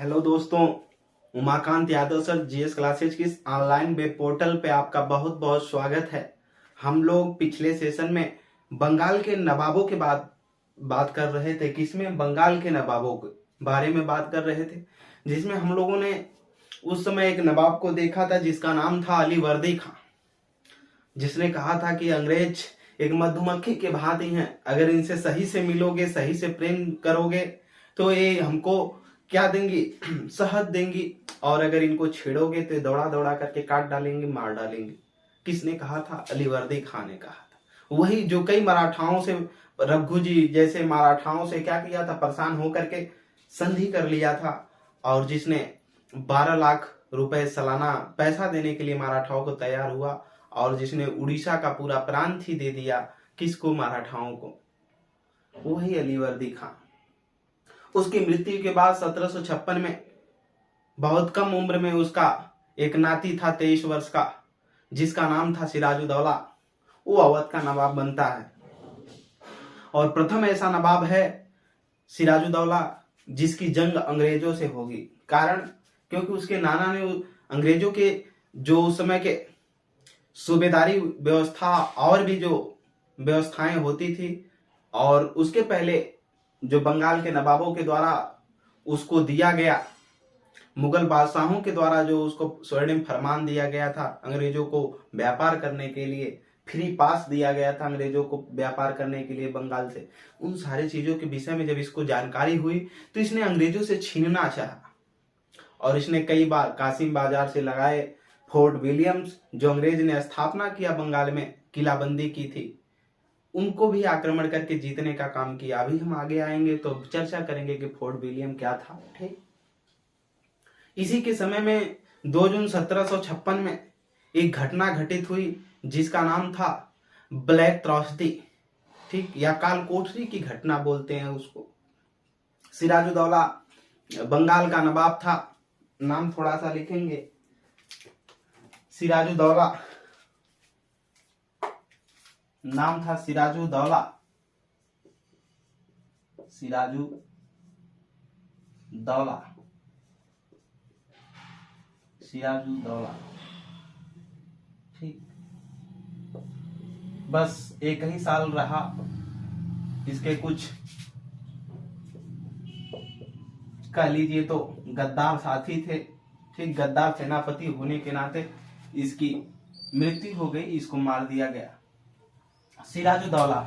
Hello दोस्तों, Umakant Yadav sir GS classes की इस ऑनलाइन वेब पोर्टल पे आपका बहुत बहुत स्वागत है। हम लोग पिछले सेशन में बंगाल के नवाबों के बात कर रहे थे। किसमें? बंगाल के नवाबों के बारे में बात कर रहे थे, जिसमें हम लोगों ने उस समय एक नवाब को देखा था जिसका नाम था अलीवर्दी खां, जिसने कहा था कि अंग्रेज एक मधुमक्खी के भांति हैं, अगर इनसे सही से मिलोगे, सही से प्रेम करोगे तो ये हमको क्या देंगी? शहद देंगी, और अगर इनको छेड़ोगे तो दौड़ा दौड़ा करके काट डालेंगे, मार डालेंगे। किसने कहा था? अलीवर्दी खां ने कहा था। वही जो कई मराठाओं से, रघु जी जैसे मराठाओं से क्या किया था? परेशान होकर के संधि कर लिया था, और जिसने 12 लाख रुपए सालाना पैसा देने के लिए मराठाओं को तैयार हुआ, और जिसने उड़ीसा का पूरा प्रांत ही दे दिया। किसको? मराठाओं को। वही अलीवर्दी खां। उसकी मृत्यु के बाद 1756 में बहुत कम उम्र में उसका एक नाती था 23 वर्ष का, जिसका नाम था सिराजुद्दौला। वो अवध का नवाब बनता है, और प्रथम ऐसा नवाब है सिराजुद्दौला जिसकी जंग अंग्रेजों से होगी। कारण क्योंकि उसके नाना ने अंग्रेजों के जो उस समय के सूबेदारी व्यवस्था और भी जो व्यवस्थाएं होती थी, और उसके पहले जो बंगाल के नवाबों के द्वारा उसको दिया गया, मुगल बादशाहों के द्वारा जो उसको स्वर्णिम फरमान दिया गया था अंग्रेजों को व्यापार करने के लिए, फ्री पास दिया गया था अंग्रेजों को व्यापार करने के लिए बंगाल से, उन सारी चीजों के विषय में जब इसको जानकारी हुई तो इसने अंग्रेजों से छीनना चाहा, और इसने कई बार कासिम बाजार से लगाए फोर्ट विलियम्स जो अंग्रेज ने स्थापना किया बंगाल में, किलाबंदी की थी, उनको भी आक्रमण करके जीतने का काम किया। अभी हम आगे आएंगे तो चर्चा करेंगे कि फोर्ट विलियम क्या था। ठीक, इसी के समय में 2 जून 1756 में एक घटना घटित हुई जिसका नाम था ब्लैक त्रॉसदी, ठीक, या काल कोठरी की घटना बोलते हैं उसको। सिराजुद्दौला बंगाल का नवाब था, नाम थोड़ा सा लिखेंगे, सिराजुद्दौला, नाम था सिराजुद्दौला, सिराजुद्दौला, सिराजुद्दौला। ठीक, बस एक ही साल रहा। इसके कुछ कह लीजिए तो गद्दार साथी थे, ठीक, गद्दार सेनापति होने के नाते इसकी मृत्यु हो गई, इसको मार दिया गया। सिराजुद्दौला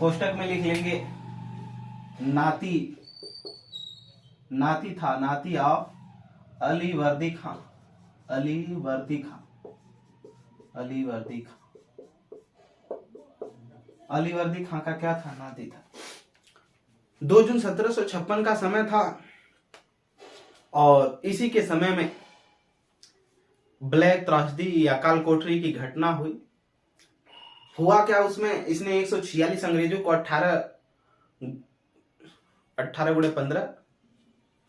कोष्टक में लिख लेंगे नाती था, नाती ऑफ अलीवर्दी खां, अलीवर्दी खां, अलीवर्दी खां, अलीवर्दी खां का क्या था? नाती था। 2 जून 1756 का समय था, और इसी के समय में ब्लैक त्रासदी या काल कोठरी की घटना हुई। हुआ क्या उसमें? इसने 146 अंग्रेजों को 18 गुणे 15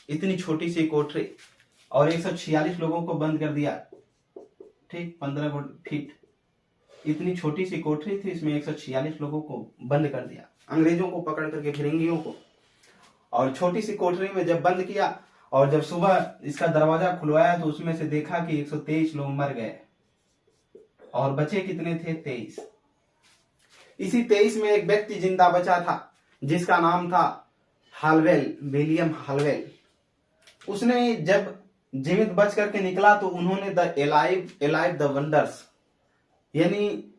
इतनी छोटी सी कोठरी, और 146 लोगों को बंद कर दिया। ठीक, 15 फीट इतनी छोटी सी कोठरी थी, इसमें 146 लोगों को बंद कर दिया, अंग्रेजों को पकड़ करके, फिरंगियों को। और छोटी सी कोठरी में जब बंद किया, और जब सुबह इसका दरवाजा खुलवाया तो उसमें से देखा कि 123 लोग मर गए, और बचे कितने थे? 23। इसी 23 में एक व्यक्ति जिंदा बचा था जिसका नाम था हालवेल, विलियम हालवेल। उसने जब जीवित बच करके निकला तो उन्होंने द एलाइव द वंडर्स, यानी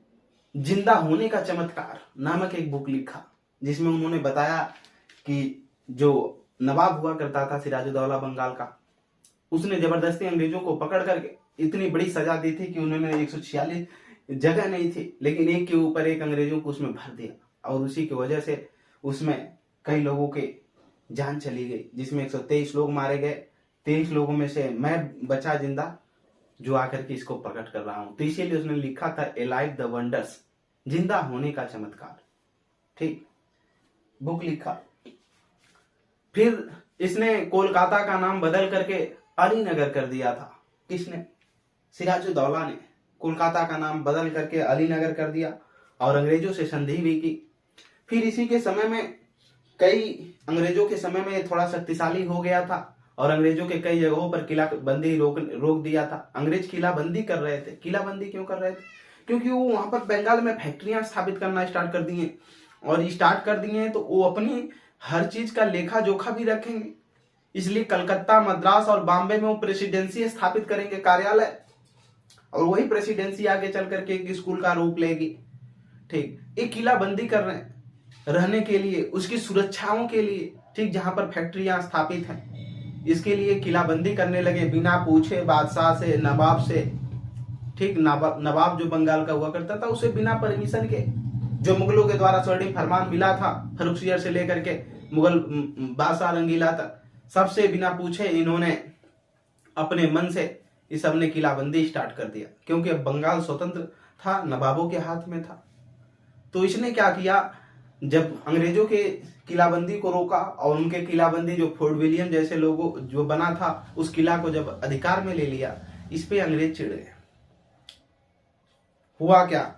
जिंदा होने का चमत्कार नामक एक बुक लिखा, जिसमें उन्होंने बताया कि जो नवाब हुआ करता था सिराजुद्दौला बंगाल का, उसने जबरदस्ती अंग्रेजों को पकड़ करके इतनी बड़ी सजा दी थी कि उन्होंने 146 जगह नहीं थी, लेकिन एक के ऊपर एक अंग्रेजों को उसमें भर दिया, और उसी की वजह से उसमें कई लोगों के जान चली गई, जिसमें 123 लोग मारे गए। 23 लोगों में से मैं बचा जिंदा, जो आकर के इसको प्रकट कर रहा हूं। तो इसीलिए उसने लिखा था एलाइव द वंडर्स, जिंदा होने का चमत्कार। ठीक, बुक लिखा। फिर इसने कोलकाता का नाम बदल करके अलीनगर कर दिया था। किसने? सिराजुद्दौला ने कोलकाता का नाम बदल करके अलीनगर कर दिया, और अंग्रेजों से संधि भी की। फिर इसी के समय में, कई अंग्रेजों के समय में थोड़ा शक्तिशाली हो गया था, और अंग्रेजों के कई जगहों पर किलाबंदी रोक दिया था। अंग्रेज किलाबंदी कर रहे थे। किलाबंदी क्यों कर रहे थे? क्योंकि वो वहां पर बंगाल में फैक्ट्रियां स्थापित करना स्टार्ट कर दिए, और स्टार्ट कर दिए तो वो अपनी हर चीज का लेखा जोखा भी रखेंगे। इसलिए कलकत्ता, मद्रास और बॉम्बे में वो प्रेसिडेंसी स्थापित करेंगे, कार्यालय, और वही प्रेसिडेंसी आगे चल करके एक स्कूल का रूप लेगी। ठीक, एक किलाबंदी कर रहे हैं रहने के लिए, उसकी सुरक्षाओं के लिए, ठीक, जहां पर फैक्ट्रियां स्थापित हैं, इसके लिए किलाबंदी करने लगे बिना पूछे बादशाह से, नवाब से। ठीक, नवाब जो बंगाल का हुआ करता था उसे बिना परमिशन के, जो मुगलों के द्वारा स्वर्णिम फरमान मिला था, फर्रुखसियर से लेकर के मुगल बादशाह रंगीला तक, सबसे बिना पूछे इन्होंने अपने मन से इस सबने किलाबंदी स्टार्ट कर दिया, क्योंकि अब बंगाल स्वतंत्र था, नवाबों के हाथ में था। तो इसने क्या किया, जब अंग्रेजों के किलाबंदी को रोका और उनके किलाबंदी जो फोर्ट विलियम जैसे लोगों जो बना था उस किला को जब अधिकार में ले लिया, इस पे अंग्रेज चिढ़ गए। हुआ क्या,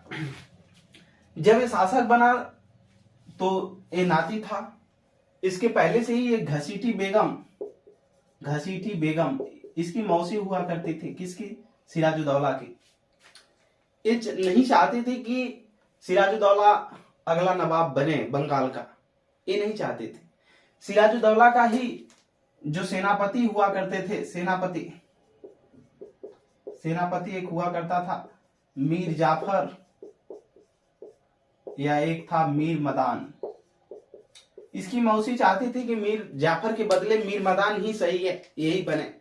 जब ये शासक बना तो ये नाती था, इसके पहले से ही एक घसीटी बेगम इसकी मौसी हुआ करती थी। किसकी? सिराजुद्दौला की। ये नहीं चाहती थी कि सिराजुद्दौला अगला नवाब बने बंगाल का, ये नहीं चाहते थे। सिराजुद्दौला का ही जो सेनापति हुआ करते थे, सेनापति एक हुआ करता था मीर जाफर, या एक था मीर मदान। इसकी मौसी चाहती थी कि मीर जाफर के बदले मीर मदान ही सही है, यही बने।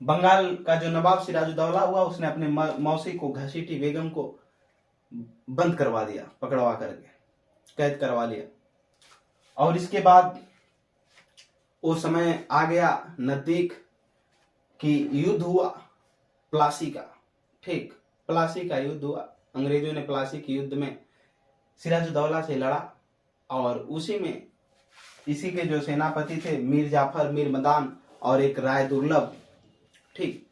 बंगाल का जो नवाब सिराजुद्दौला हुआ, उसने अपने मौसी को, घसीटी बेगम को बंद करवा दिया, पकड़वा करके कैद करवा लिया। और इसके बाद वो समय आ गया नजदीक कि युद्ध हुआ प्लासी का। ठीक, प्लासी का युद्ध हुआ। अंग्रेजों ने प्लासी के युद्ध में सिराजुद्दौला से लड़ा, और उसी में इसी के जो सेनापति थे मीर जाफर, मीर मदान और एक राय दुर्लभ। ठीक,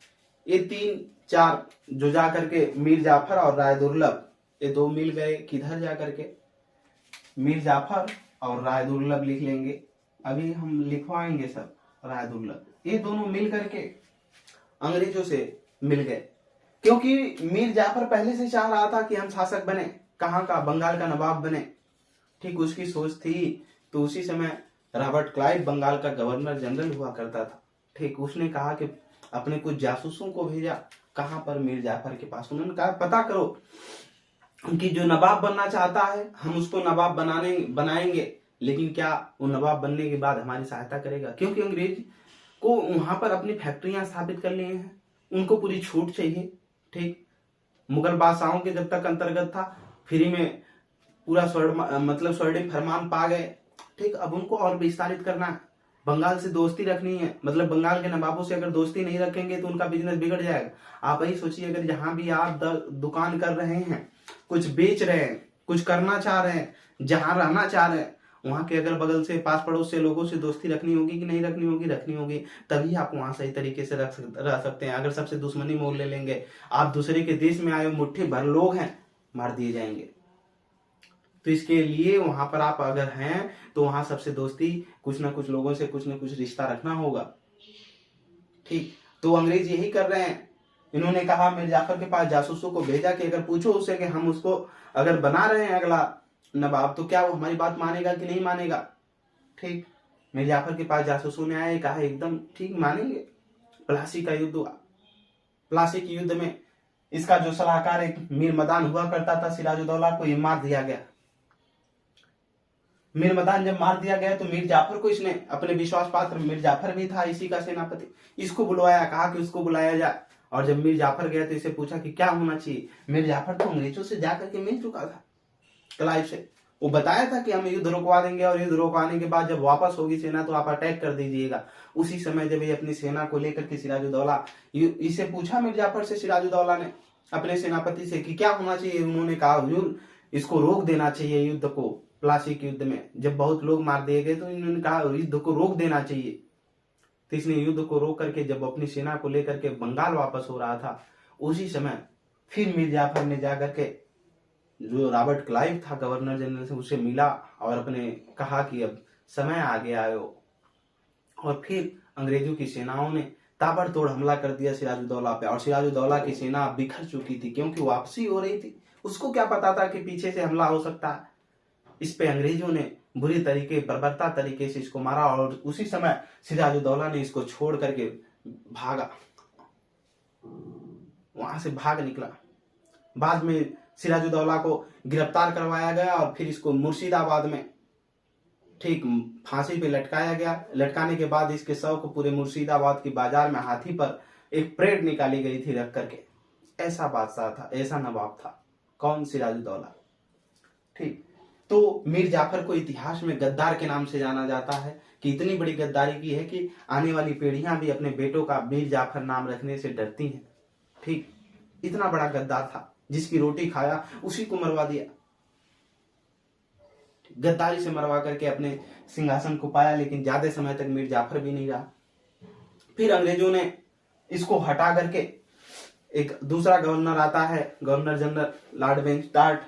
ये 3-4 जो जा करके मीर जाफर और राय दुर्लभ, ये दो मिल गए किधर जा करके, मीर जाफर और राय दुर्लभ लिख लेंगे, अभी हम लिखवाएंगे सब। राय दुर्लभ, ये दोनों मिल करके अंग्रेजों से मिल गए, क्योंकि मीर जाफर पहले से चाह रहा था कि हम शासक बने, कहाँ का, बंगाल का नवाब बने। ठीक, उसकी सोच थी। तो उसी समय रॉबर्ट क्लाइव बंगाल का गवर्नर जनरल हुआ करता था। ठीक, उसने कहा कि अपने कुछ जासूसों को भेजा, कहां पर, मीर जाफर के पास। उन्होंने कहा पता करो कि जो नवाब बनना चाहता है हम उसको नवाब बनाएंगे, लेकिन क्या वो नवाब बनने के बाद हमारी सहायता करेगा? क्योंकि अंग्रेज को वहां पर अपनी फैक्ट्रियां स्थापित कर लिए हैं, उनको पूरी छूट चाहिए। ठीक, मुगल बादशाहों के जब तक अंतर्गत था, फ्री में पूरा स्वर्णिम फरमान पा गए। ठीक, अब उनको और विस्तारित करना है, बंगाल से दोस्ती रखनी है, मतलब बंगाल के नवाबों से अगर दोस्ती नहीं रखेंगे तो उनका बिजनेस बिगड़ जाएगा। आप ही सोचिए, अगर जहां भी आप दुकान कर रहे हैं, कुछ बेच रहे हैं, कुछ करना चाह रहे हैं, जहां रहना चाह रहे हैं, वहां के अगल बगल से, पास पड़ोस से लोगों से दोस्ती रखनी होगी कि नहीं रखनी होगी? रखनी होगी, तभी आप वहां सही तरीके से रह सकते हैं। अगर सबसे दुश्मनी मोल ले लेंगे, आप दूसरे के देश में आए मुट्ठी भर लोग हैं, मार दिए जाएंगे। तो इसके लिए वहां पर आप अगर हैं तो वहां सबसे दोस्ती, कुछ ना कुछ लोगों से कुछ ना कुछ रिश्ता रखना होगा। ठीक, तो अंग्रेज यही कर रहे हैं। इन्होंने कहा, मीर जाफर के पास जासूसों को भेजा कि अगर पूछो उससे कि हम उसको अगर बना रहे हैं अगला नवाब, तो क्या वो हमारी बात मानेगा कि नहीं मानेगा? ठीक, मीर जाफर के पास जासूसों ने आए, कहा एकदम ठीक मानेंगे। प्लासी का युद्ध हुआ। प्लासी के युद्ध में इसका जो सलाहकार एक मीर मदान हुआ करता था, सिराजुद्दौला को ये मार दिया गया। मीर मदान जब मार दिया गया तो मीर जाफर को इसने, अपने विश्वास पात्र मीर जाफर भी था इसी का सेनापति, इसको बुलवाया, कहा कि उसको बुलाया जाए। और जब मीर जाफर गया तो इसे पूछा कि क्या होना चाहिए। मीर जाफर तो अंग्रेजों से जाकर के मिल चुका था क्लाइव से, वो बताया था कि हम युद्ध रुकवा देंगे, और युद्ध रुकवाने के बाद जब वापस होगी सेना तो आप अटैक कर दीजिएगा। उसी समय जब ये अपनी सेना को लेकर के सिराजुद्दौला, इसे पूछा मीर जाफर से सिराजुद्दौला ने अपने सेनापति से कि क्या होना चाहिए। उन्होंने कहा, हुजूर इसको रोक देना चाहिए युद्ध को। प्लासी के युद्ध में जब बहुत लोग मार दिए गए तो इन्होंने कहा युद्ध को रोक देना चाहिए। तो इसने युद्ध को रोक करके जब अपनी सेना को लेकर के बंगाल वापस हो रहा था, उसी समय फिर मीर जाफर ने जाकर के जो रॉबर्ट क्लाइव था गवर्नर जनरल से, उसे मिला और अपने कहा कि अब समय आ गया है, और फिर अंग्रेजों की सेनाओं ने ताबड़तोड़ हमला कर दिया सिराजुद्दौला पे, और सिराजुद्दौला की सेना बिखर चुकी थी क्योंकि वापसी हो रही थी। उसको क्या पता था कि पीछे से हमला हो सकता है। इस पे अंग्रेजों ने बुरी तरीके बर्बरता तरीके से इसको मारा, और उसी समय सिराजुद्दौला ने इसको छोड़ करके भागा, वहां से भाग निकला। बाद में सिराजुद्दौला को गिरफ्तार करवाया गया और फिर इसको मुर्शिदाबाद में ठीक फांसी पे लटकाया गया। लटकाने के बाद इसके शव को पूरे मुर्शिदाबाद की बाजार में हाथी पर एक परेड निकाली गई थी रख करके। ऐसा बादशाह था, ऐसा नवाब था। कौन? सिराजुद्दौला। ठीक। तो मीर जाफर को इतिहास में गद्दार के नाम से जाना जाता है कि इतनी बड़ी गद्दारी की है कि आने वाली पीढ़ियां भी अपने बेटों का मीर जाफर नाम रखने से डरती हैं। ठीक। इतना बड़ा गद्दार था, जिसकी रोटी खाया उसी को मरवा दिया, गद्दारी से मरवा करके अपने सिंहासन को पाया। लेकिन ज्यादा समय तक मीर जाफर भी नहीं रहा। फिर अंग्रेजों ने इसको हटा करके एक दूसरा गवर्नर आता है, गवर्नर जनरल लॉर्ड वेंस्टार्ट,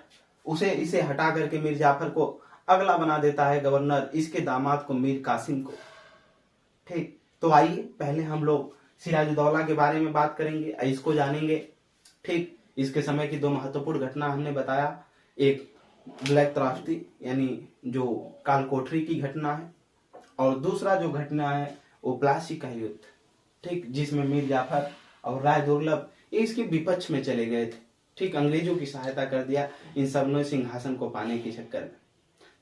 इसे हटा करके मीर जाफर को अगला बना देता है गवर्नर, इसके दामाद को मीर कासिम को। ठीक। तो आइए पहले हम लोग सिराजुद्दौला के बारे में बात करेंगे, इसको जानेंगे। ठीक। इसके समय की दो महत्वपूर्ण घटना हमने बताया, एक ब्लैक त्रासदी यानी जो कालकोठरी की घटना है, और दूसरा जो घटना है वो प्लासी का युद्ध। ठीक। जिसमें मीर जाफर और राय दुर्लभ इसके विपक्ष में चले गए थे। ठीक। अंग्रेजों की सहायता कर दिया इन सब ने सिंहासन को पाने के चक्कर में।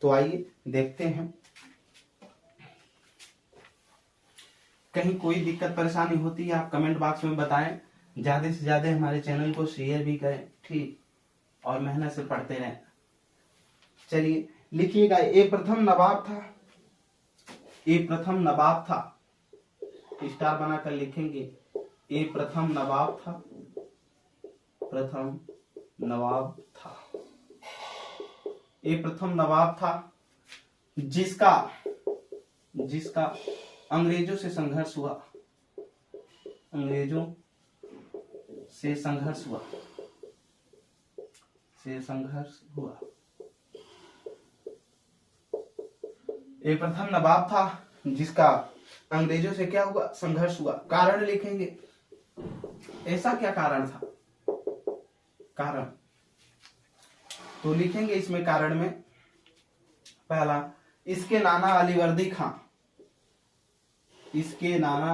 तो आइए देखते हैं। कहीं कोई दिक्कत परेशानी होती है आप कमेंट बॉक्स में बताएं। ज्यादा से ज्यादा हमारे चैनल को शेयर भी करें। ठीक। और मेहनत से पढ़ते रहें। चलिए लिखिएगा, ये प्रथम नवाब था, ये प्रथम नवाब था, स्टार बनाकर लिखेंगे। ये प्रथम नवाब था, प्रथम नवाब था, ये प्रथम नवाब था जिसका अंग्रेजों से संघर्ष हुआ, अंग्रेजों से संघर्ष हुआ, ये प्रथम नवाब था जिसका अंग्रेजों से क्या हुआ? संघर्ष हुआ। कारण लिखेंगे, ऐसा क्या कारण था? कारण तो लिखेंगे इसमें कारण में पहला, इसके नाना अलीवर्दी खां, इसके नाना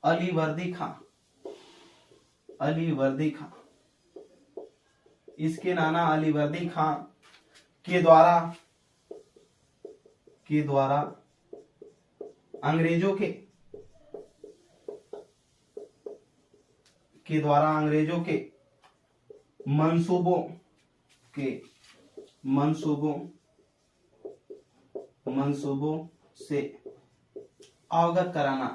अलीवर्दी खां, इसके नाना अलीवर्दी खां के द्वारा अंग्रेजों के मंसूबों से अवगत कराना।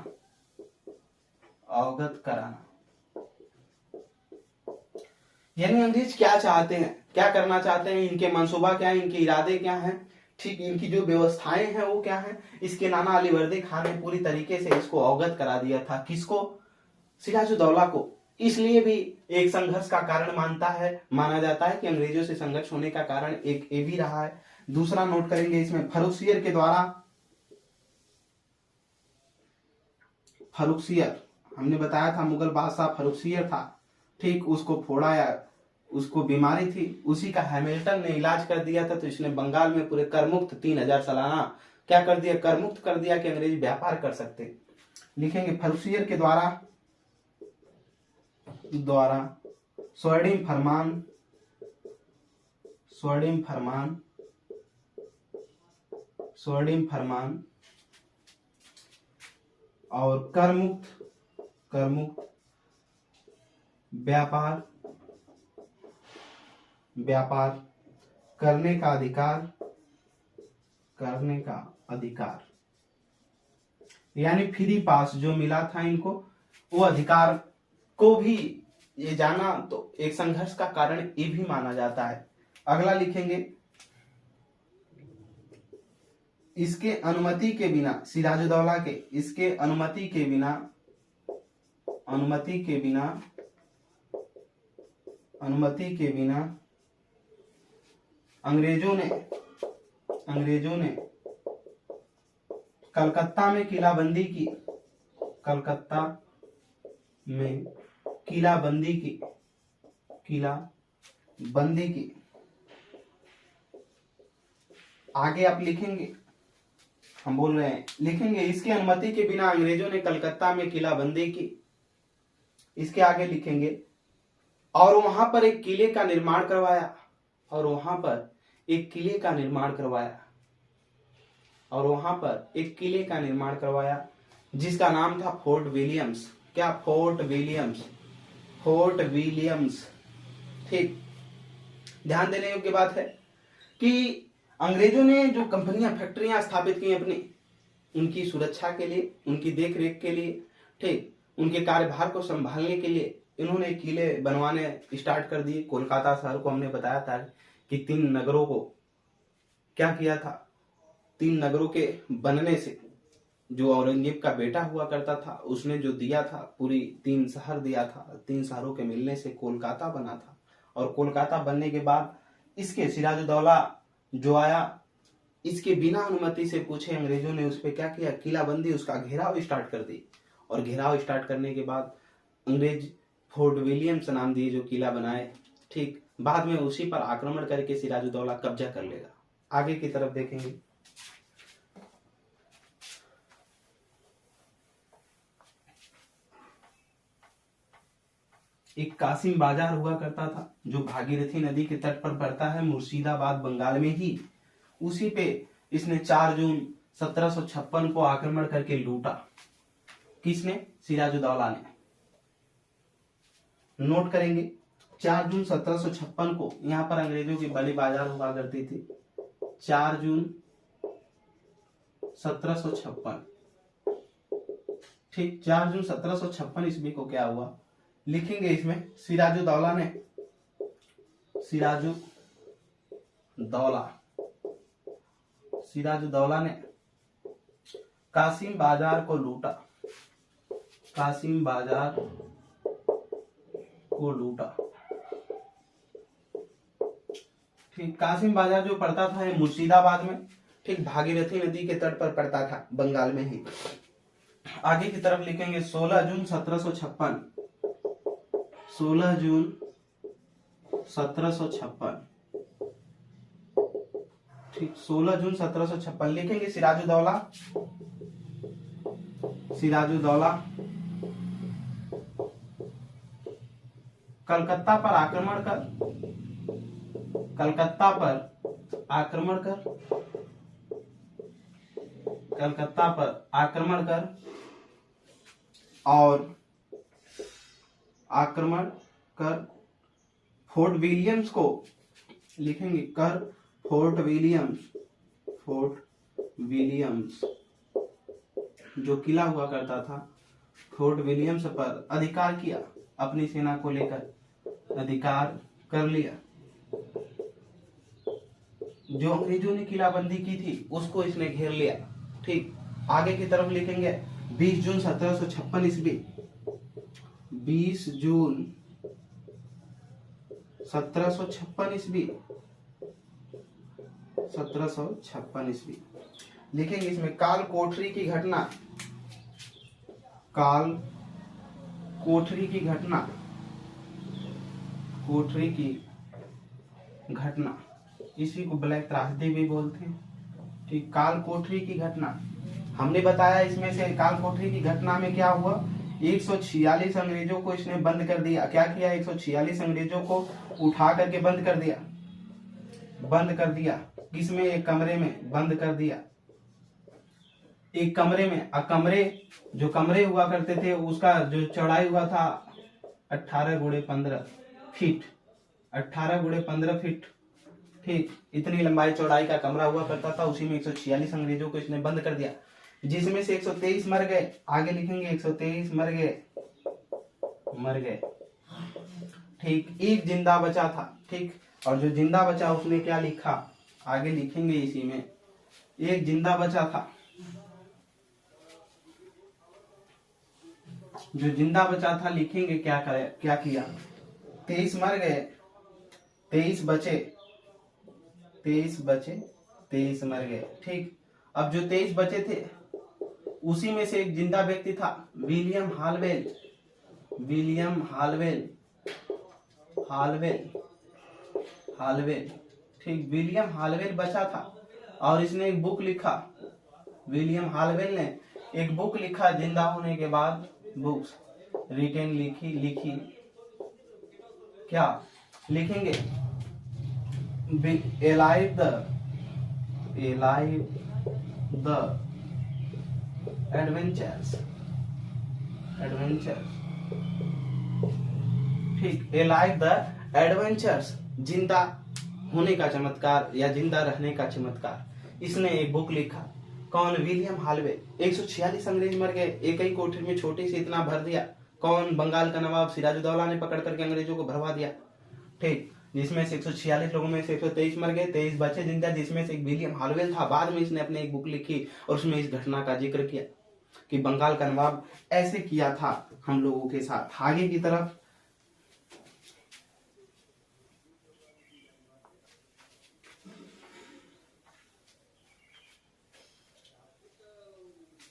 यानी अंग्रेज क्या चाहते हैं, क्या करना चाहते हैं, इनके मंसूबा क्या है, इनके इरादे क्या हैं। ठीक। इनकी जो व्यवस्थाएं हैं वो क्या है, इसके नाना अलीवर्दी खान ने पूरी तरीके से इसको अवगत करा दिया था। किसको? सिराजुद्दौला को। इसलिए भी एक संघर्ष का कारण माना जाता है कि अंग्रेजों से संघर्ष होने का कारण एक ये भी रहा है। दूसरा नोट करेंगे इसमें, फर्रुखसियर के द्वारा, फर्रुखसियर हमने बताया था मुगल बादशाह फर्रुखसियर था। ठीक। उसको फोड़ा या उसको बीमारी थी, उसी का हैमिल्टन ने इलाज कर दिया था। तो इसने बंगाल में पूरे करमुक्त 3000 सालाना क्या कर दिया? करमुक्त कर दिया कि अंग्रेज व्यापार कर सकते। लिखेंगे फर्रुखसियर के द्वारा स्वर्णिम फरमान और करमुक्त व्यापार करने का अधिकार, यानी फ्री पास जो मिला था इनको, वो अधिकार को भी ये जाना तो एक संघर्ष का कारण ये भी माना जाता है। अगला लिखेंगे, इसके अनुमति के बिना, सिराजुद्दौला के इसके अनुमति के बिना अंग्रेजों ने कलकत्ता में किलाबंदी की, कलकत्ता में किलाबंदी की, किलाबंदी की। आगे आप लिखेंगे, हम बोल रहे हैं लिखेंगे, इसकी अनुमति के बिना अंग्रेजों ने कलकत्ता में किलाबंदी की। इसके आगे लिखेंगे, और वहां पर एक किले का निर्माण करवाया, और वहां पर एक किले का निर्माण करवाया, और वहां पर एक किले का निर्माण करवाया जिसका नाम था फोर्ट विलियम्स। क्या? Fort Williams, fort Williams. ठीक, ध्यान देने योग्य बात है कि अंग्रेजों ने जो कंपनियां, फैक्ट्रियां स्थापित की अपनी, उनकी सुरक्षा के लिए, उनकी देख रेख के लिए, ठीक, उनके कार्यभार को संभालने के लिए इन्होंने किले बनवाने स्टार्ट कर दिए। कोलकाता शहर को हमने बताया था कि 3 नगरों को क्या किया था, 3 नगरों के बनने से जो औरंगजेब का बेटा हुआ करता था उसने जो दिया था, पूरी 3 शहर दिया था, 3 शहरों के मिलने से कोलकाता बना था। और कोलकाता बनने के बाद इसके सिराजुद्दौला जो आया, इसके बिना अनुमति से पूछे अंग्रेजों ने उस पर क्या किया, किलाबंदी, उसका घेराव स्टार्ट कर दी। और घेराव स्टार्ट करने के बाद अंग्रेज फोर्ट विलियम्स नाम दिए जो किला बनाए। ठीक, बाद में उसी पर आक्रमण करके सिराजुद्दौला कब्जा कर लेगा। आगे की तरफ देखेंगे, एक कासिम बाजार हुआ करता था जो भागीरथी नदी के तट पर पड़ता है, मुर्शिदाबाद बंगाल में ही। उसी पे इसने 4 जून 1756 को आक्रमण करके लूटा। किसने? सिराजुद्दौला ने। नोट करेंगे, 4 जून 1756 को यहां पर अंग्रेजों की बड़ी बाजार हुआ करती थी। 4 जून 1756, ठीक, 4 जून 1756 ईस्वी को क्या हुआ, लिखेंगे इसमें, सिराजुद्दौला ने, सिराजुद्दौला ने कासिम बाजार को लूटा, कासिम बाजार को लूटा। ठीक, कासिम बाजार जो पड़ता था ये मुर्शिदाबाद में, ठीक, भागीरथी नदी के तट पर पड़ता था, बंगाल में ही। आगे की तरफ लिखेंगे 16 जून 1756, 16 जून 1756, ठीक, 16 जून 1756 लिखेंगे। सिराजुद्दौला कलकत्ता पर आक्रमण कर, कलकत्ता पर आक्रमण कर, कलकत्ता पर आक्रमण कर, और आक्रमण कर फोर्ट विलियम्स को, लिखेंगे कर फोर्ट विलियम्स जो किला हुआ करता था, फोर्ट विलियम्स पर अधिकार किया, अपनी सेना को लेकर अधिकार कर लिया। जो अंग्रेजों ने किलाबंदी की थी उसको इसने घेर लिया। ठीक, आगे की तरफ लिखेंगे 20 जून 1756 ईस्वी, 20 जून 1756 ईस्वी, 1756 ईस्वी लिखेंगे। इसमें काल कोठरी की घटना, काल कोठरी की घटना, कोठरी की घटना, इसी को ब्लैक त्रासदी भी बोलते हैं। ठीक, काल कोठरी की घटना हमने बताया। इसमें से काल कोठरी की घटना में क्या हुआ, 146 अंग्रेजों को इसने बंद कर दिया। क्या किया, 146 अंग्रेजों को उठा करके बंद कर दिया, बंद कर दिया। किसमें? एक कमरे में बंद कर दिया, एक कमरे में। कमरे, जो कमरे हुआ करते थे उसका जो चौड़ाई हुआ था 18 × 15 फीट, 18 × 15 फीट। ठीक, इतनी लंबाई चौड़ाई का कमरा हुआ करता था। उसी में 146 अंग्रेजों को इसने बंद कर दिया, जिसमें से 123 मर गए। आगे लिखेंगे 123 मर गए। ठीक, एक जिंदा बचा था। ठीक, और जो जिंदा बचा उसने क्या लिखा, आगे लिखेंगे इसी में, एक जिंदा बचा था। जो जिंदा बचा था लिखेंगे क्या किया, 23 मर गए, 23 बचे, 23 मर गए। ठीक, अब जो 23 बचे थे उसी में से एक जिंदा व्यक्ति था, William Holwell. William Holwell, Holwell, Holwell, ठीक, विलियम हालवेल बचा था और इसने एक बुक लिखा। विलियम हालवेल ने एक बुक लिखा जिंदा होने के बाद, बुक्स रिटेन लिखी क्या लिखेंगे, एलाइव द एडवेंचर्स, ठीक, एलाइव द एडवेंचर्स, जिंदा होने का चमत्कार या जिंदा रहने का चमत्कार। इसने एक बुक लिखा। कौन? William Holwell. 146 अंग्रेज मर गए एक ही कोठरी में, छोटी सी इतना भर दिया। कौन? बंगाल का नवाब सिराजुद्दौला ने पकड़ करके अंग्रेजों को भरवा दिया, ठीक, जिसमें से 146 लोगों में से 123 मर गए, 23 बचे जिंदा, जिसमें से एक विलियम हालवेल था। बाद में इसने अपने एक बुक लिखी और उसमें इस घटना का जिक्र किया कि बंगाल का नवाब ऐसे किया था हम लोगों के साथ। आगे की तरफ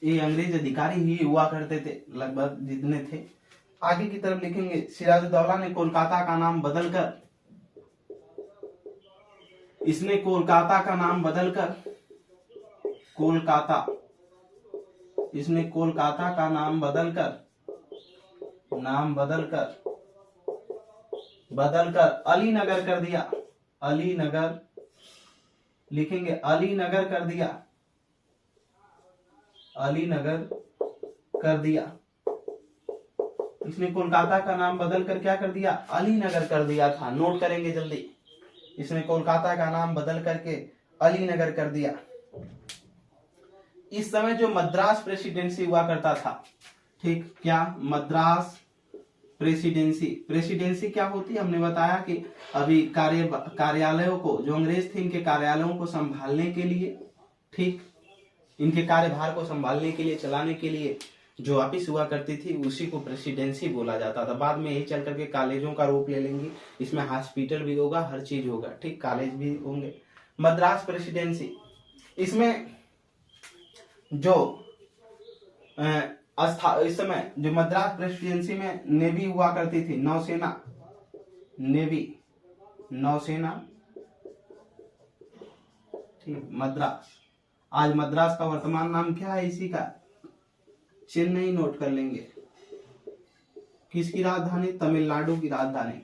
ये अंग्रेज अधिकारी ही हुआ करते थे, लगभग जितने थे। आगे की तरफ लिखेंगे, सिराजुद्दौला ने कोलकाता का नाम बदलकर, इसने कोलकाता का नाम बदलकर कोलकाता, इसने कोलकाता का नाम बदलकर अलीनगर कर दिया। अलीनगर लिखेंगे, अलीनगर कर दिया, अलीनगर कर दिया। इसने कोलकाता का नाम बदलकर क्या कर दिया? अलीनगर कर दिया था। नोट करेंगे जल्दी, इसने कोलकाता का नाम बदल करके अलीनगर कर दिया। इस समय जो मद्रास प्रेसिडेंसी हुआ करता था, ठीक, क्या? मद्रास प्रेसिडेंसी। प्रेसिडेंसी क्या होती है? हमने बताया कि अभी कार्यालयों को, जो अंग्रेज थे इनके कार्यालयों को संभालने के लिए, ठीक, इनके कार्यभार को संभालने के लिए, चलाने के लिए जो ऑफिस हुआ करती थी उसी को प्रेसिडेंसी बोला जाता था। बाद में यही चल करके कॉलेजों का रूप ले लेंगे, इसमें हॉस्पिटल भी होगा, हर चीज होगा, ठीक, कॉलेज भी होंगे। मद्रास प्रेसिडेंसी, इसमें जो इस समय जो मद्रास प्रेसिडेंसी में नेवी हुआ करती थी, नौसेना, नेवी, नौसेना, ठीक, मद्रास। आज मद्रास का वर्तमान नाम क्या है इसी का? चेन्नई। नोट कर लेंगे। किसकी राजधानी? तमिलनाडु की राजधानी।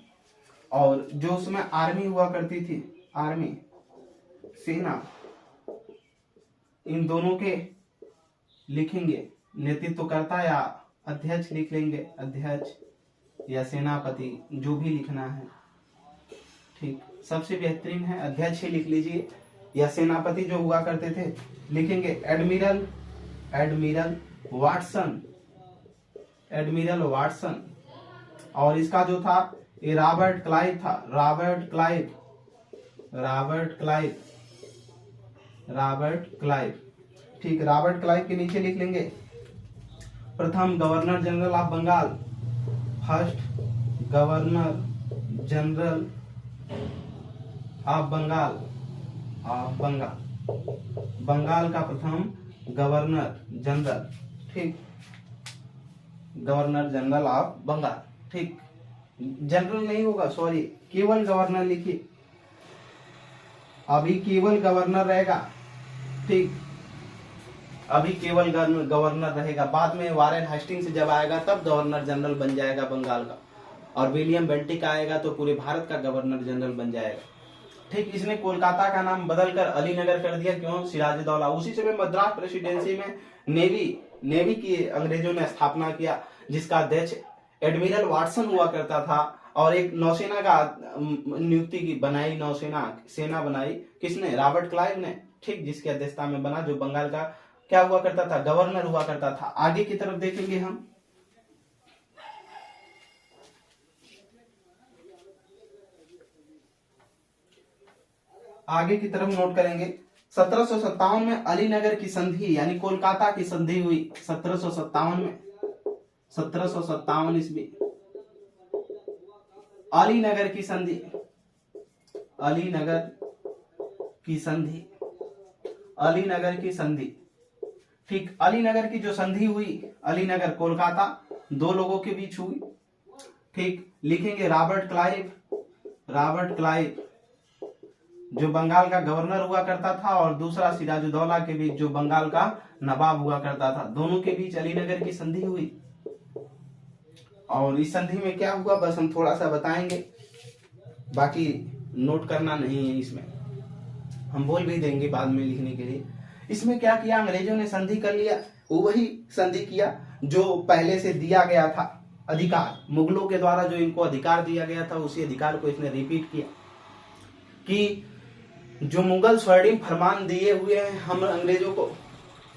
और जो उसमें आर्मी हुआ करती थी, आर्मी, सेना, इन दोनों के लिखेंगे नेतृत्वकर्ता या अध्यक्ष लिख लेंगे, अध्यक्ष या सेनापति, जो भी लिखना है, ठीक, सबसे बेहतरीन है अध्यक्ष ही लिख लीजिए, या सेनापति जो हुआ करते थे लिखेंगे admiral, admiral Watson, admiral Watson. और इसका जो था ये रॉबर्ट क्लाइव था, Robert Clive, Robert Clive, Robert Clive, ठीक, रॉबर्ट क्लाइव के नीचे लिख लेंगे प्रथम governor general of Bengal, first governor general of Bengal, of Bengal, Bengal का प्रथम गवर्नर जनरल, ठीक, गवर्नर जनरल ऑफ बंगाल, ठीक, जनरल नहीं होगा, सॉरी, केवल गवर्नर लिखिए, अभी केवल गवर्नर रहेगा, ठीक, अभी केवल गवर्नर रहेगा। बाद में वारेन हेस्टिंग्स जब आएगा तब गवर्नर जनरल बन जाएगा बंगाल का, और विलियम बेंटिक आएगा तो पूरे भारत का गवर्नर जनरल बन जाएगा, ठीक। इसने कोलकाता का नाम बदलकर अलीनगर कर दिया, क्यों? सिराजुद्दौला। उसी समय मद्रास प्रेसिडेंसी में नेवी की अंग्रेजों ने स्थापना किया, जिसका अध्यक्ष एडमिरल वाटसन हुआ करता था, और एक नौसेना का नियुक्ति की बनाई, सेना बनाई, किसने? रॉबर्ट क्लाइव ने, ठीक, जिसकी अध्यक्षता में बना, जो बंगाल का क्या हुआ करता था? गवर्नर हुआ करता था। आगे की तरफ देखेंगे हम, आगे की तरफ नोट करेंगे 1757 में अलीनगर की संधि यानी कोलकाता की संधि हुई। 1757 में, 1757 ईस्वी, अलीनगर की संधि, अलीनगर की संधि, अलीनगर की संधि, ठीक, अलीनगर की जो संधि हुई, अलीनगर कोलकाता, दो लोगों के बीच हुई। ठीक, लिखेंगे रॉबर्ट क्लाइव, रॉबर्ट क्लाइव जो बंगाल का गवर्नर हुआ करता था, और दूसरा सिराजुद्दौला के बीच जो बंगाल का नवाब हुआ करता था, दोनों के बीच अलीनगर की संधि हुई। और इस संधि में क्या हुआ बस हम थोड़ा सा बताएंगे, बाकी नोट करना नहीं है, इसमें हम बोल भी देंगे बाद में लिखने के लिए। इसमें क्या किया, अंग्रेजों ने संधि कर लिया, वही संधि किया जो पहले से दिया गया था अधिकार, मुगलों के द्वारा जो इनको अधिकार दिया गया था, उसी अधिकार को इसने रिपीट किया कि जो मुगल स्वर्णिम फरमान दिए हुए हैं हम अंग्रेजों को,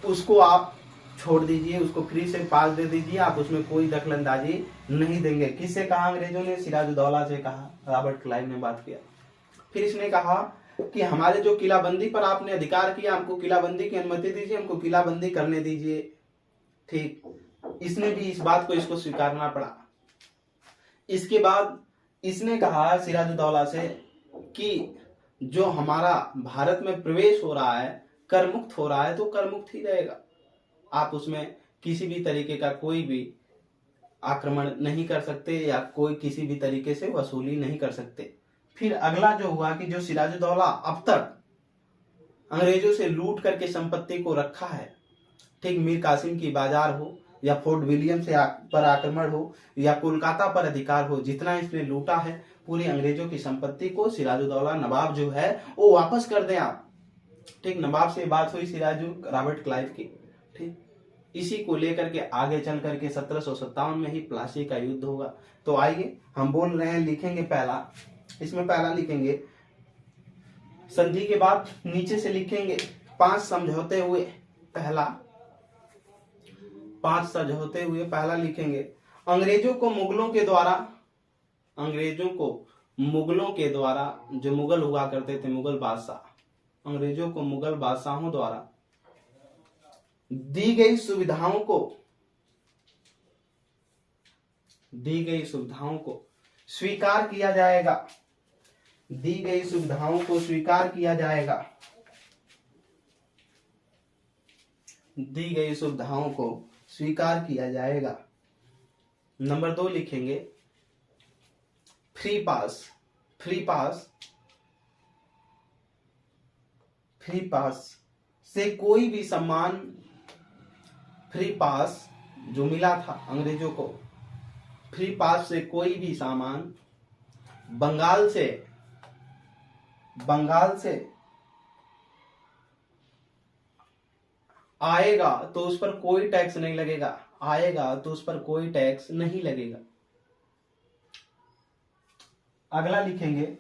उसको आप छोड़ दीजिए, उसको फ्री से पास दे दीजिए, आप उसमें कोई दखलंदाजी नहीं देंगे। किससे कहा अंग्रेजों ने? सिराजुद्दौला से कहा, रॉबर्ट क्लाइव ने बात किया। फिर इसने कहा कि हमारे जो किलाबंदी पर आपने अधिकार किया, हमको किलाबंदी की अनुमति दीजिए, हमको किलाबंदी करने दीजिए। ठीक, इसने भी इस बात को इसको स्वीकारना पड़ा। इसके बाद इसने कहा सिराजुद्दौला से कि जो हमारा भारत में प्रवेश हो रहा है, कर मुक्त हो रहा है, तो कर मुक्त ही रहेगा, आप उसमें किसी भी तरीके का कोई भी आक्रमण नहीं कर सकते या कोई किसी भी तरीके से वसूली नहीं कर सकते। फिर अगला जो हुआ कि जो सिराजुद्दौला अब तक अंग्रेजों से लूट करके संपत्ति को रखा है, ठीक, मीर कासिम की बाजार हो या फोर्ट विलियम से पर आक्रमण हो या कोलकाता पर अधिकार हो, जितना इसने लूटा है पूरी अंग्रेजों की संपत्ति को सिराजुद्दौला नवाब जो है वो वापस कर दें आप। ठीक, नवाब से बात हुई रॉबर्ट क्लाइव की। ठीक, इसी को लेकर के आगे चल करके 1757 में ही प्लासी का युद्ध होगा। तो आइए हम बोल रहे हैं, लिखेंगे पहला, इसमें पहला लिखेंगे संधि के बाद नीचे से लिखेंगे 5 समझौते हुए, पहला 5 समझौते हुए, पहला लिखेंगे अंग्रेजों को मुगलों के द्वारा, अंग्रेजों को मुगलों के द्वारा, जो मुगल हुआ करते थे मुगल बादशाह, अंग्रेजों को मुगल बादशाहों द्वारा दी गई सुविधाओं को स्वीकार किया जाएगा, दी गई सुविधाओं को स्वीकार किया जाएगा, दी गई सुविधाओं को स्वीकार किया जाएगा। नंबर 2 लिखेंगे फ्री पास, फ्री पास से कोई भी सम्मान, फ्री पास जो मिला था अंग्रेजों को, फ्री पास से कोई भी सामान बंगाल से आएगा तो उस पर कोई टैक्स नहीं लगेगा, आएगा तो उस पर कोई टैक्स नहीं लगेगा। अगला लिखेंगे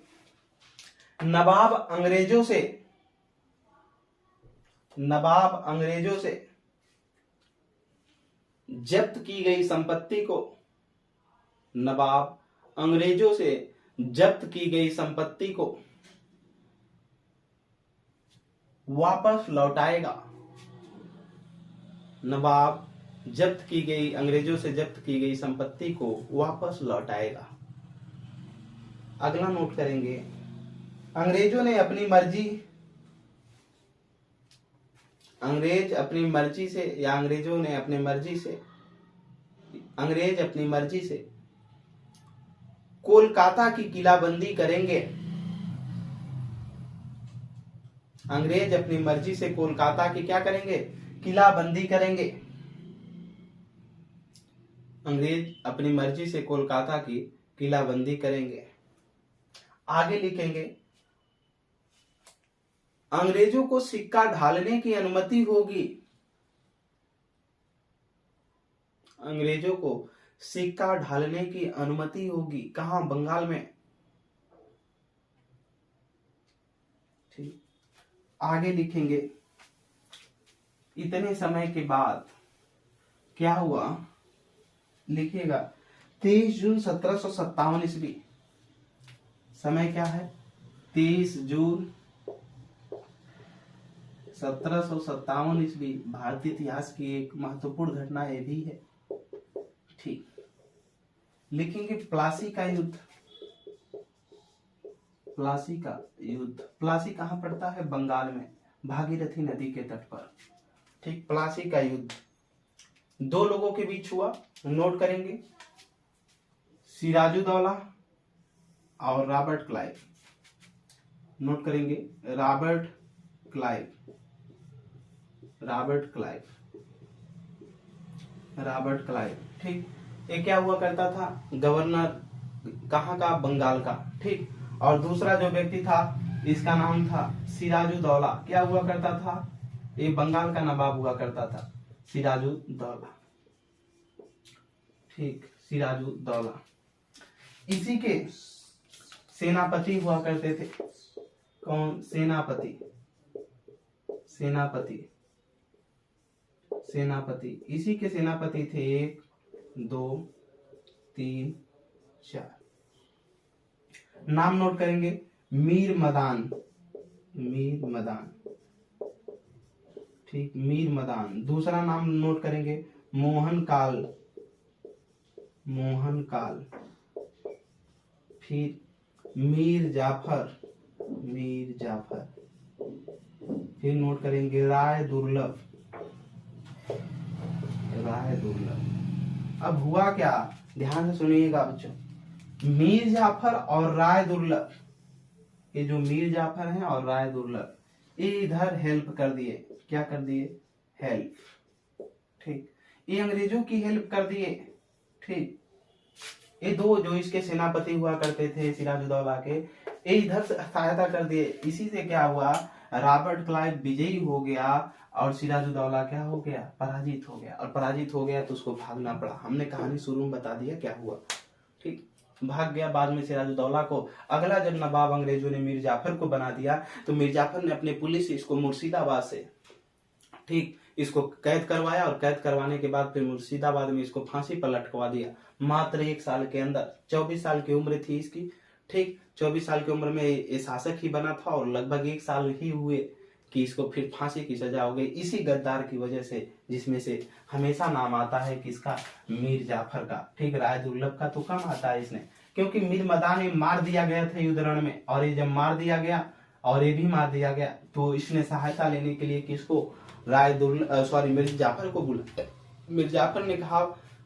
नवाब अंग्रेजों से जब्त की गई संपत्ति को, नवाब अंग्रेजों से जब्त की गई संपत्ति को वापस लौटाएगा, नवाब जब्त की गई, अंग्रेजों से जब्त की गई संपत्ति को वापस लौटाएगा। अगला नोट करेंगे अंग्रेजों ने अपनी मर्जी, अंग्रेज अपनी मर्जी से या अंग्रेजों ने अपनी मर्जी से, अंग्रेज अपनी मर्जी से कोलकाता की किलाबंदी करेंगे, अंग्रेज अपनी मर्जी से कोलकाता की क्या करेंगे? किलाबंदी करेंगे। अंग्रेज अपनी मर्जी से कोलकाता की किलाबंदी करेंगे। आगे लिखेंगे अंग्रेजों को सिक्का ढालने की अनुमति होगी, अंग्रेजों को सिक्का ढालने की अनुमति होगी। कहां? बंगाल में। ठीक, आगे लिखेंगे इतने समय के बाद क्या हुआ, लिखिएगा 23 जून 1757 ईस्वी। समय क्या है? 23 जून 1757 ईस्वी। भारतीय इतिहास की एक महत्वपूर्ण घटना यह भी है। ठीक, लिखेंगे प्लासी का युद्ध। प्लासी का युद्ध, प्लासी कहां पड़ता है? बंगाल में, भागीरथी नदी के तट पर। ठीक, प्लासी का युद्ध दो लोगों के बीच हुआ, नोट करेंगे, सिराजुद्दौला और रॉबर्ट क्लाइव। नोट करेंगे, Robert Clive, Robert Clive, Robert Clive. ठीक, ये क्या हुआ करता था, गवर्नर कहाँ का, बंगाल का। ठीक, और दूसरा जो व्यक्ति था इसका नाम था सिराजुद्दौला, क्या हुआ करता था, ये बंगाल का नवाब हुआ करता था, सिराजुद्दौला। ठीक, सिराजुद्दौला। इसी के सेनापति हुआ करते थे, कौन, सेनापति, सेनापति, सेनापति। इसी के सेनापति थे 1 2 3 4। नाम नोट करेंगे, मीर मदान, मीर मदान। ठीक, मीर मदान। दूसरा नाम नोट करेंगे, मोहन काल, मोहन काल। फिर मीर जाफर, मीर जाफर। फिर नोट करेंगे, राय दुर्लभ, राय दुर्लभ। अब हुआ क्या, ध्यान से सुनिएगा बच्चों, मीर जाफर और राय दुर्लभ, ये जो मीर जाफर हैं और राय दुर्लभ, ये इधर हेल्प कर दिए, क्या कर दिए, हेल्प। ठीक, ये अंग्रेजों की हेल्प कर दिए। ठीक, ये दो जो इसके सेनापति हुआ करते थे सिराजुद्दौला के, ये इधर से सहायता कर दिए। इसी से क्या हुआ, रॉबर्ट क्लाइव विजयी हो गया और सिराजुद्दौला क्या हो गया, पराजित हो गया। और पराजित हो गया तो उसको भागना पड़ा। हमने कहानी शुरू में बता दिया क्या हुआ। ठीक, भाग गया। बाद में सिराजुद्दौला को अगला जब नवाब अंग्रेजों ने मीर जाफर को बना दिया तो मीर जाफर ने अपने पुलिस से इसको मुर्शिदाबाद से, ठीक, इसको कैद करवाया और कैद करवाने के बाद फिर मुर्शिदाबाद में इसको फांसी पर लटकवा दिया। मात्र 1 साल के अंदर, 24 साल की उम्र थी इसकी। ठीक, 24 साल की उम्र में ये शासक ही बना था और लगभग 1 साल ही हुए कि इसको फिर फांसी की सजा हो गई, इसी गद्दार की वजह से, जिसमें से हमेशा नाम आता है किसका, मीर जाफर का। ठीक, राय दुर्लभ का तो कम आता है इसने, क्योंकि मीर मदान ने मार दिया गया था युद्ध रण में, और ये जब मार दिया गया और ये भी मार दिया गया तो इसने सहायता लेने के लिए किसको, राय दुर्लभ, सॉरी, मीर जाफर को बुलाया। मीर जाफर ने कहा,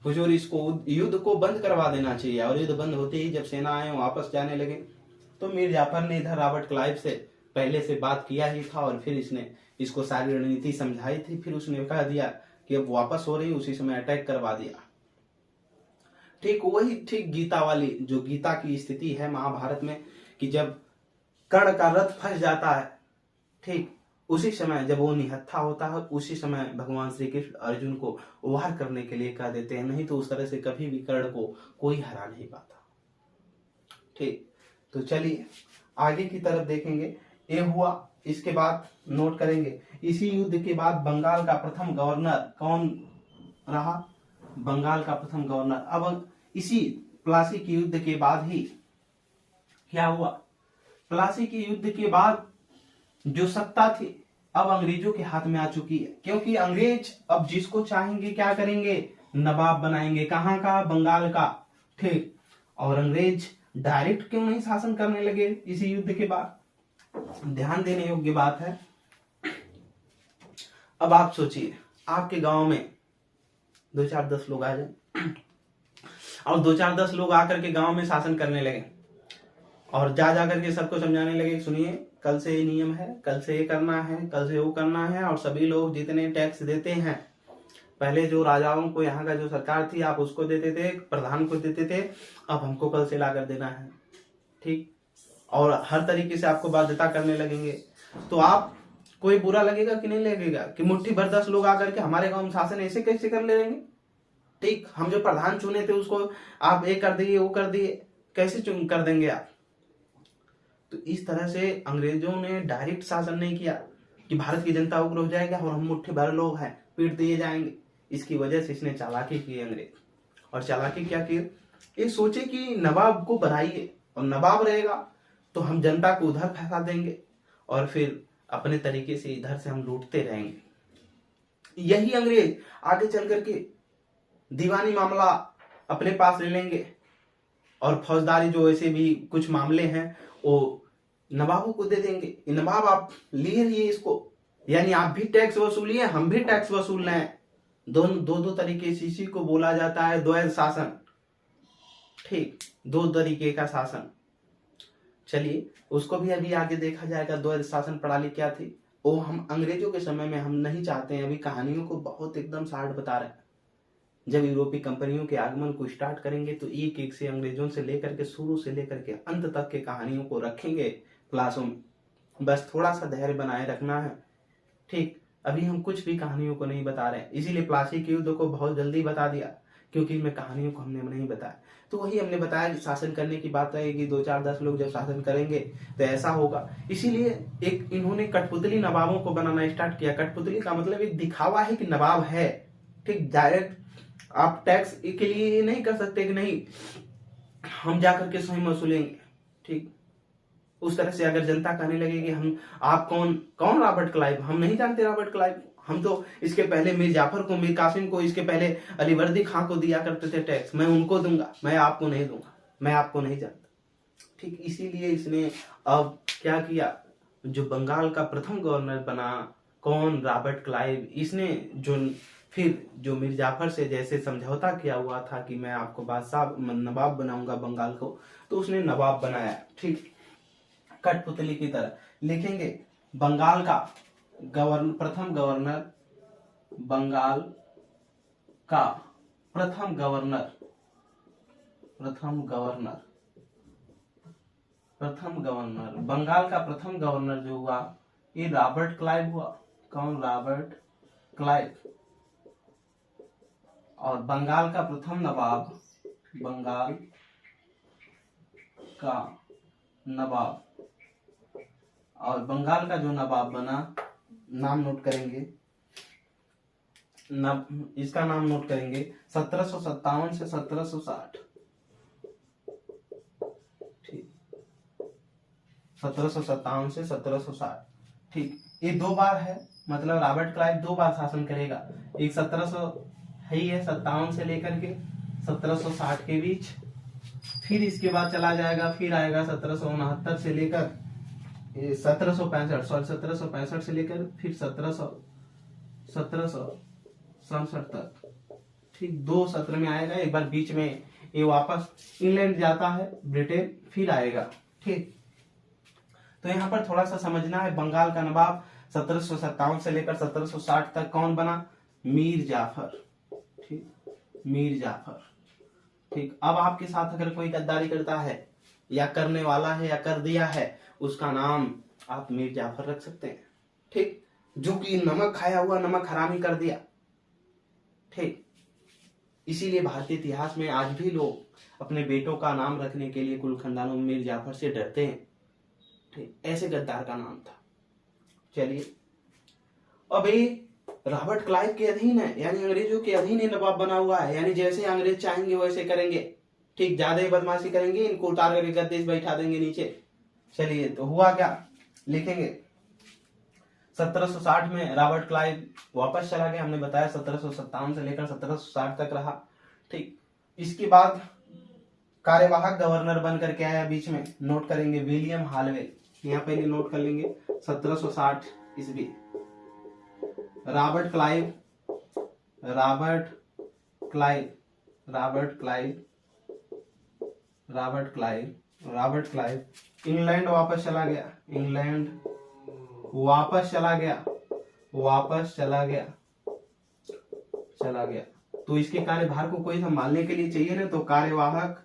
हुजूर, इसको युद्ध को बंद करवा देना चाहिए। और युद्ध बंद होते ही जब सेनाएं वापस जाने लगे तो मीर जाफर ने इधर रॉबर्ट क्लाइव से पहले से बात किया ही था और फिर इसने इसको सारी रणनीति समझाई थी। फिर उसने कह दिया कि अब वापस हो रही, उसी समय अटैक करवा दिया। ठीक, वही ठीक गीता वाली, जो गीता की स्थिति है महाभारत में, कि जब कर्ण का रथ फंस जाता है, ठीक, उसी समय जब वो निहत्था होता है, उसी समय भगवान श्री कृष्ण अर्जुन को वार करने के लिए कह देते हैं, नहीं तो उस तरह से कभी भी कर्ण को कोई हरा नहीं पाता। ठीक, तो चलिए आगे की तरफ देखेंगे। ये हुआ, इसके बाद नोट करेंगे, इसी युद्ध के बाद बंगाल का प्रथम गवर्नर कौन रहा, बंगाल का प्रथम गवर्नर। अब इसी प्लासी के युद्ध के बाद ही क्या हुआ, प्लासी के युद्ध के बाद जो सत्ता थी अब अंग्रेजों के हाथ में आ चुकी है, क्योंकि अंग्रेज अब जिसको चाहेंगे क्या करेंगे, नवाब बनाएंगे। कहाँ का, बंगाल का। ठीक, और अंग्रेज डायरेक्ट क्यों नहीं शासन करने लगे इसी युद्ध के बाद, ध्यान देने योग्य बात है। अब आप सोचिए, आपके गांव में 2-4-10 लोग आ जाए और 2-4-10 लोग आकर के गांव में शासन करने लगे और जा करके सबको समझाने लगे, सुनिए, कल से ये नियम है, कल से ये करना है, कल से वो करना है। और सभी लोग जितने टैक्स देते हैं, पहले जो राजाओं को, यहाँ का जो सरकार थी, आप उसको देते थे, प्रधान को देते थे, अब हमको कल से ला कर देना है। ठीक, और हर तरीके से आपको बाध्यता करने लगेंगे। तो आप, कोई बुरा लगेगा कि नहीं लगेगा कि मुट्ठी भर 10 लोग आकर के हमारे गांव में शासन ऐसे कैसे कर लेंगे। ठीक, हम जो प्रधान चुने थे उसको आप ये कर दिए, वो कर दिए, कैसे चुन कर देंगे आप। तो इस तरह से अंग्रेजों ने डायरेक्ट शासन नहीं किया कि भारत की जनता उग्र हो जाएगा और हम मुट्ठी भर लोग हैं, पीट दिए जाएंगे। इसकी वजह से इसने चालाकी की अंग्रेज। और चालाकी क्या की, ये सोचे कि नवाब को बनाइए और नवाब रहेगा तो हम जनता को उधर फंसा देंगे और फिर अपने तरीके से इधर से हम लूटते रहेंगे। यही अंग्रेज आगे चल करके दीवानी मामला अपने पास ले लेंगे और फौजदारी जो ऐसे भी कुछ मामले हैं वो नवाबों को दे देंगे। नवाब आप लिए रहिए इसको, यानी आप भी टैक्स वसूलिए, हम भी टैक्स वसूल रहे हैं। दोनों दो दो तरीके से इसी को बोला जाता है द्वैध शासन। ठीक, दो तरीके का शासन। चलिए उसको भी अभी आगे देखा जाएगा, द्वैध शासन प्रणाली क्या थी। वो हम अंग्रेजों के समय में हम नहीं चाहते हैं, अभी कहानियों को बहुत एकदम शार्ट बता रहे हैं। जब यूरोपीय कंपनियों के आगमन को स्टार्ट करेंगे तो एक एक से अंग्रेजों से लेकर के शुरू से लेकर के अंत तक के कहानियों को रखेंगे क्लासों में। बस थोड़ा सा धैर्य बनाए रखना है। ठीक, अभी हम कुछ भी कहानियों को नहीं बता रहे हैं, इसीलिए प्लासी के युद्ध को बहुत जल्दी बता दिया, क्योंकि इनमें कहानियों को हमने नहीं बताया। तो वही हमने बताया कि शासन करने की बात है कि 2 4 10 लोग जब शासन करेंगे तो ऐसा होगा। इसीलिए एक इन्होंने कठपुतली नवाबों को बनाना स्टार्ट किया। कठपुतली का मतलब एक दिखावा है कि नवाब है। ठीक, डायरेक्ट आप टैक्स के लिए ये नहीं कर सकते कि नहीं हम जाकर के स्वयं वसूलेंगे। ठीक, उस तरह से अगर जनता कहने लगेगी हम आप कौन रॉबर्ट क्लाइव, हम नहीं जानते रॉबर्ट क्लाइव, हम तो इसके पहले मीर जाफर को, मीर कासिम को, इसके पहले अलीवर्दी खां को दिया करते थे टैक्स, मैं उनको दूंगा, मैं आपको नहीं दूंगा, मैं आपको नहीं जानता। ठीक, इसीलिए इसने अब क्या किया, जो बंगाल का प्रथम गवर्नर बना कौन, रॉबर्ट क्लाइव, इसने जो फिर जो मीर जाफर से जैसे समझौता किया हुआ था कि मैं आपको बादशाह नवाब बनाऊंगा बंगाल को, तो उसने नवाब बनाया। ठीक, कठपुतली की तरह लिखेंगे बंगाल का प्रथम गवर्नर, बंगाल का प्रथम गवर्नर, बंगाल का प्रथम गवर्नर जो हुआ ये रॉबर्ट क्लाइव हुआ। कौन, रॉबर्ट क्लाइव। और बंगाल का प्रथम नवाब, बंगाल का नवाब, और बंगाल का जो नवाब बना, नाम नोट करेंगे, इसका नाम नोट करेंगे 1757 से 1760। ठीक, 1757 से 1760। ठीक, ये 2 बार है, मतलब रॉबर्ट क्लाइव 2 बार शासन करेगा। एक 1757 से लेकर के 1760 के बीच, फिर इसके बाद चला जाएगा, फिर आएगा 1769 से लेकर 1765 से लेकर फिर 1767 तक। ठीक, 2 सत्र में आएगा। एक बार बीच में ये वापस इंग्लैंड जाता है, ब्रिटेन, फिर आएगा। ठीक, तो यहाँ पर थोड़ा सा समझना है, बंगाल का नवाब 1757 से लेकर 1760 तक कौन बना, मीर जाफर। ठीक, मीर जाफर। ठीक, अब आपके साथ अगर कोई गद्दारी करता है या करने वाला है या कर दिया है, उसका नाम आप मीर जाफर रख सकते हैं। ठीक, जो कि नमक खाया हुआ नमक हरामी कर दिया। ठीक, इसीलिए भारतीय इतिहास में आज भी लोग अपने बेटों का नाम रखने के लिए कुल खानदानों में मीर जाफर से डरते हैं। ठीक, ऐसे गद्दार का नाम था। चलिए, अब ये रॉबर्ट क्लाइव के अधीन है, यानी अंग्रेजों के अधीन ही नवाब बना हुआ है, यानी जैसे अंग्रेज चाहेंगे वैसे करेंगे। ठीक, ज्यादा ही बदमाशी करेंगे, इनको उतार करके गद्दे से बैठा देंगे नीचे। चलिए, तो हुआ क्या, लिखेंगे 1760 में रॉबर्ट क्लाइव वापस चला गया। हमने बताया 1757 से लेकर 1760 तक रहा। ठीक, इसके बाद कार्यवाहक गवर्नर बन करके आया बीच में, नोट करेंगे विलियम हालवेल, यहाँ पहले नोट कर लेंगे 1760 ईस्वी। रॉबर्ट क्लाइव इंग्लैंड वापस चला गया। तो इसके कार्यभार को कोई संभालने के लिए चाहिए ना, तो कार्यवाहक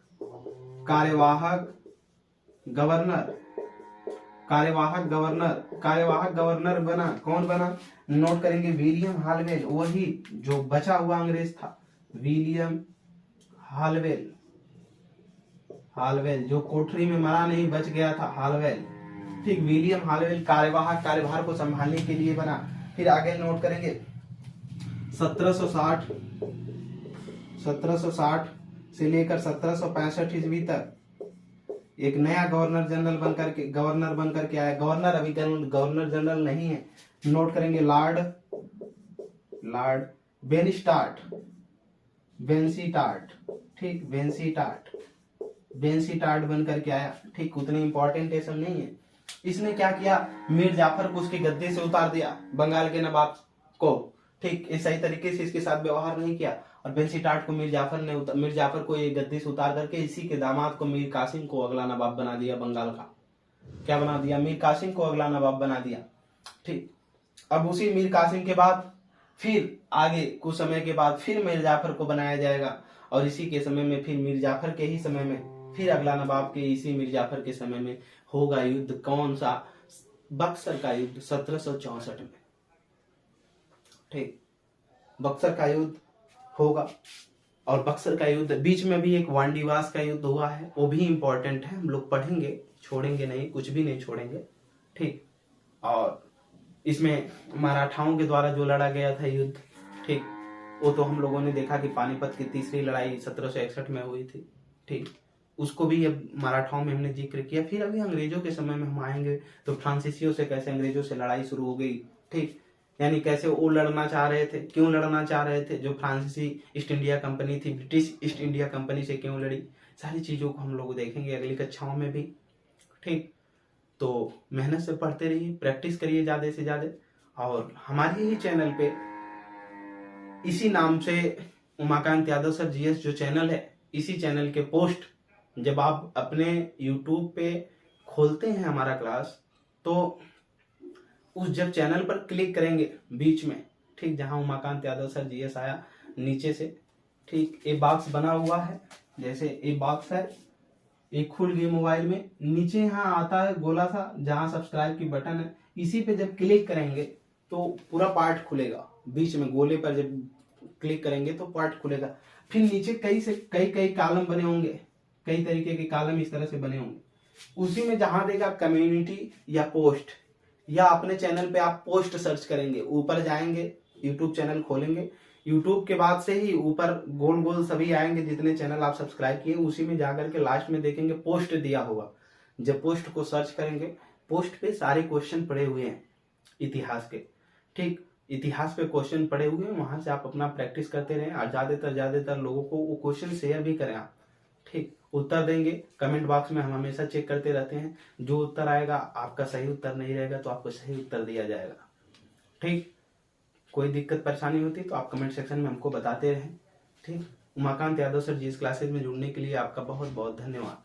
गवर्नर बना। कौन बना, नोट करेंगे विलियम हालवेल, वही जो बचा हुआ अंग्रेज था, विलियम हालवेल जो कोठरी में मरा नहीं, बच गया था, हालवेल। ठीक, विलियम हालवेल कार्यभार को संभालने के लिए बना। फिर आगे नोट करेंगे 1760 से लेकर 1765 ईस्वी तक एक नया गवर्नर बन करके आया। गवर्नर अभी गवर्नर जनरल नहीं है, नोट करेंगे लॉर्ड बेनसीटार्ट। ठीक, बेनसीटार्ट बन करके आया। ठीक, उतने इंपॉर्टेंट ऐसा नहीं है, इसने क्या किया, मीर जाफर को उसके गद्दे से उतार दिया, बंगाल के नवाब को। ठीक, इस सही तरीके से इसके साथ व्यवहार नहीं किया, और बेंसीटाट को मीर जाफर को ये गद्दे से उतार करके इसी के दामाद को मीर कासिम को अगला नवाब बना दिया बंगाल का। क्या बना दिया, मीर कासिम को अगला नवाब बना दिया। ठीक, अब उसी मीर कासिम के बाद फिर आगे कुछ समय के बाद फिर मीर जाफर को बनाया जाएगा, और इसी के समय में फिर मीर जाफर के ही समय में फिर अगला नवाब के इसी मीर जाफर के समय में होगा युद्ध। कौन सा, बक्सर का युद्ध 1764 में। ठीक, बक्सर का युद्ध होगा, और बक्सर का युद्ध बीच में भी एक वांडीवास का युद्ध हुआ है, वो भी इंपॉर्टेंट है, हम लोग पढ़ेंगे, छोड़ेंगे नहीं, कुछ भी नहीं छोड़ेंगे। ठीक, और इसमें मराठाओं के द्वारा जो लड़ा गया था युद्ध, ठीक, वो तो हम लोगों ने देखा कि पानीपत की तीसरी लड़ाई 1761 में हुई थी। ठीक, उसको भी अब मराठाओं में हमने जिक्र किया। फिर अभी अंग्रेजों के समय में हम आएंगे तो फ्रांसीसियों से कैसे अंग्रेजों से लड़ाई शुरू हो गई। ठीक, यानी कैसे वो लड़ना चाह रहे थे, क्यों लड़ना चाह रहे थे, जो फ्रांसीसी ईस्ट इंडिया कंपनी थी, ब्रिटिश ईस्ट इंडिया कंपनी से क्यों लड़ी, सारी चीजों को हम लोग देखेंगे अगली कक्षाओं में भी। ठीक, तो मेहनत से पढ़ते रहिए, प्रैक्टिस करिए ज्यादा से ज्यादा, और हमारे ही चैनल पे इसी नाम से उमाकांत यादव सर जीएस जो चैनल है, इसी चैनल के पोस्ट जब आप अपने यूट्यूब पे खोलते हैं हमारा क्लास, तो उस जब चैनल पर क्लिक करेंगे बीच में, ठीक, जहां उमाकांत यादव सर जीएस आया नीचे से, ठीक, एक बॉक्स बना हुआ है, जैसे एक बॉक्स है, एक खुल गई मोबाइल में, नीचे यहाँ आता है गोला सा जहां सब्सक्राइब की बटन है, इसी पे जब क्लिक करेंगे तो पूरा पार्ट खुलेगा। बीच में गोले पर जब क्लिक करेंगे तो पार्ट खुलेगा। फिर नीचे कई कॉलम बने होंगे, कई तरीके के कॉलम इस तरह से बने होंगे। उसी में जहां देगा कम्युनिटी या पोस्ट, या अपने चैनल पे आप पोस्ट सर्च करेंगे, ऊपर जाएंगे, यूट्यूब चैनल खोलेंगे, यूट्यूब के बाद से ही ऊपर गोल गोल सभी आएंगे जितने चैनल आप सब्सक्राइब किए, उसी में जाकर के लास्ट में देखेंगे पोस्ट दिया होगा। जब पोस्ट को सर्च करेंगे, पोस्ट पे सारे क्वेश्चन पड़े हुए हैं इतिहास के। ठीक, इतिहास पे क्वेश्चन पड़े हुए हैं, वहां से आप अपना प्रैक्टिस करते रहें, और ज्यादातर लोगों को वो क्वेश्चन शेयर भी करें आप। ठीक, उत्तर देंगे कमेंट बॉक्स में, हम हमेशा चेक करते रहते हैं, जो उत्तर आएगा, आपका सही उत्तर नहीं रहेगा तो आपको सही उत्तर दिया जाएगा। ठीक, कोई दिक्कत परेशानी होती तो आप कमेंट सेक्शन में हमको बताते रहें। ठीक, Umakant Yadav sir GS classes में जुड़ने के लिए आपका बहुत बहुत धन्यवाद।